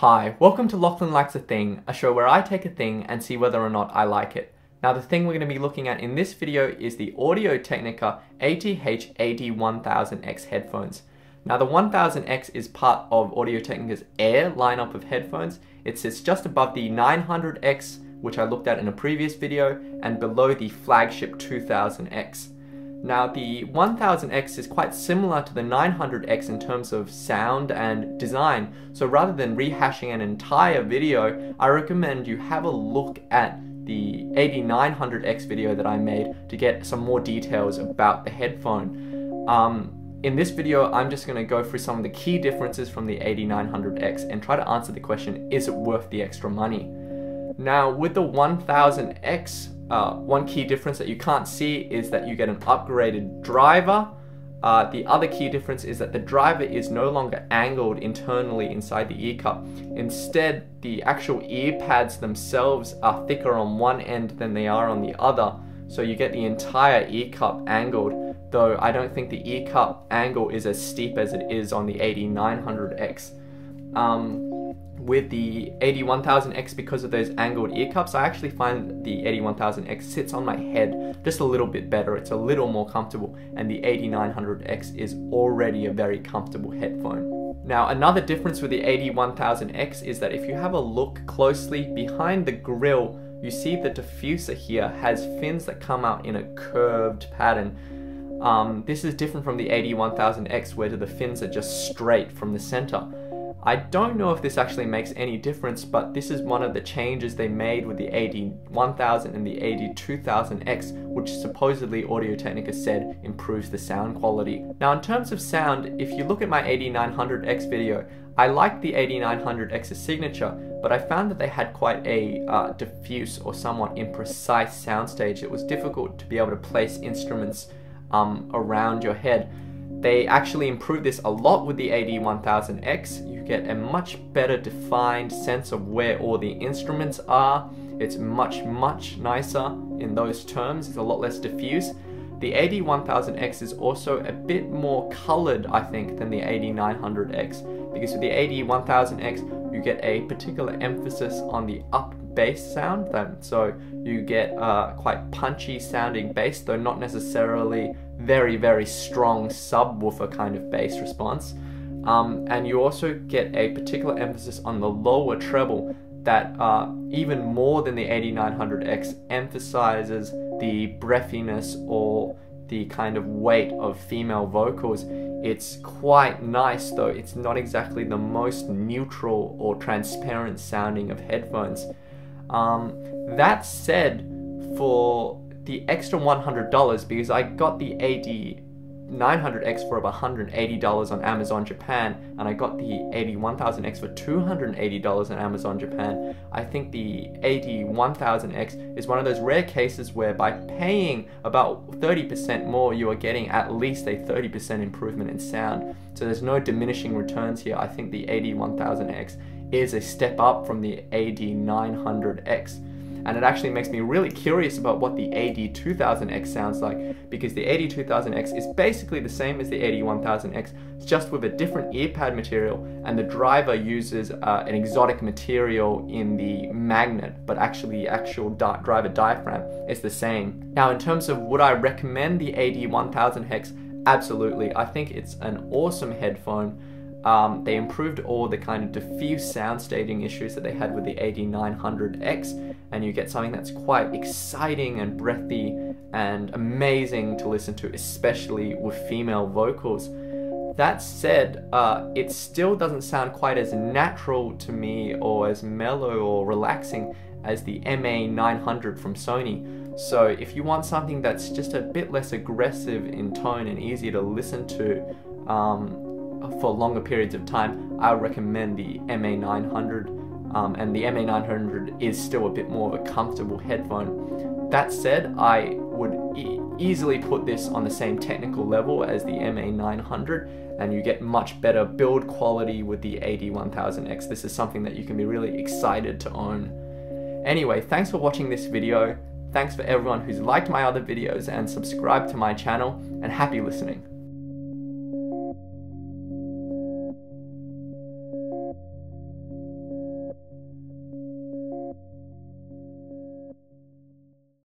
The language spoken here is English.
Hi, welcome to Lachlan Likes a Thing, a show where I take a thing and see whether or not I like it. Now the thing we're going to be looking at in this video is the Audio-Technica ATH-AD1000X headphones. Now the 1000X is part of Audio-Technica's Air lineup of headphones. It sits just above the 900X, which I looked at in a previous video, and below the flagship 2000X. Now the 1000X is quite similar to the 900X in terms of sound and design, so rather than rehashing an entire video, I recommend you have a look at the AD900X video that I made to get some more details about the headphone. In this video, I'm just going to go through some of the key differences from the AD900X and try to answer the question, is it worth the extra money? Now with the 1000X, one key difference that you can't see is that you get an upgraded driver. The other key difference is that the driver is no longer angled internally inside the ear cup. Instead, the actual ear pads themselves are thicker on one end than they are on the other. So you get the entire ear cup angled, though I don't think the ear cup angle is as steep as it is on the AD900X. With the AD1000X, because of those angled ear cups, I actually find the AD1000X sits on my head just a little bit better. It's a little more comfortable, and the AD900X is already a very comfortable headphone. Now another difference with the AD1000X is that if you have a look closely behind the grille, you see the diffuser here has fins that come out in a curved pattern. This is different from the AD1000X, where the fins are just straight from the center. I don't know if this actually makes any difference, but this is one of the changes they made with the AD1000 and the AD2000X, which supposedly Audio-Technica said improves the sound quality. Now in terms of sound, if you look at my AD900X video, I liked the AD900X's signature, but I found that they had quite a diffuse or somewhat imprecise soundstage. It was difficult to be able to place instruments around your head. They actually improved this a lot with the AD1000X. You get a much better defined sense of where all the instruments are. It's much nicer in those terms. It's a lot less diffuse. The AD1000X is also a bit more colored, I think, than the AD900X, because with the AD1000X you get a particular emphasis on the up bass sound, so you get quite punchy sounding bass, though not necessarily very strong subwoofer kind of bass response. And you also get a particular emphasis on the lower treble that even more than the AD900X emphasizes the breathiness or the kind of weight of female vocals. It's quite nice, though it's not exactly the most neutral or transparent sounding of headphones. That said, for the extra $100, because I got the AD900X for about $180 on Amazon Japan, and I got the AD1000X for $280 on Amazon Japan, I think the AD1000X is one of those rare cases where by paying about 30% more, you are getting at least a 30% improvement in sound. So there's no diminishing returns here. I think the AD1000X is a step up from the AD900X. And it actually makes me really curious about what the AD2000X sounds like, because the AD2000X is basically the same as the AD1000X, just with a different ear pad material, and the driver uses an exotic material in the magnet, but actually the actual driver diaphragm is the same. Now in terms of would I recommend the AD1000X, absolutely. I think it's an awesome headphone. They improved all the kind of diffuse sound staging issues that they had with the AD900X, and you get something that's quite exciting and breathy and amazing to listen to, especially with female vocals. That said, it still doesn't sound quite as natural to me or as mellow or relaxing as the MA900 from Sony. So if you want something that's just a bit less aggressive in tone and easier to listen to for longer periods of time, I would recommend the MA900, and the MA900 is still a bit more of a comfortable headphone. That said, I would easily put this on the same technical level as the MA900, and you get much better build quality with the AD1000X. This is something that you can be really excited to own. Anyway, thanks for watching this video. Thanks for everyone who's liked my other videos and subscribed to my channel, and happy listening.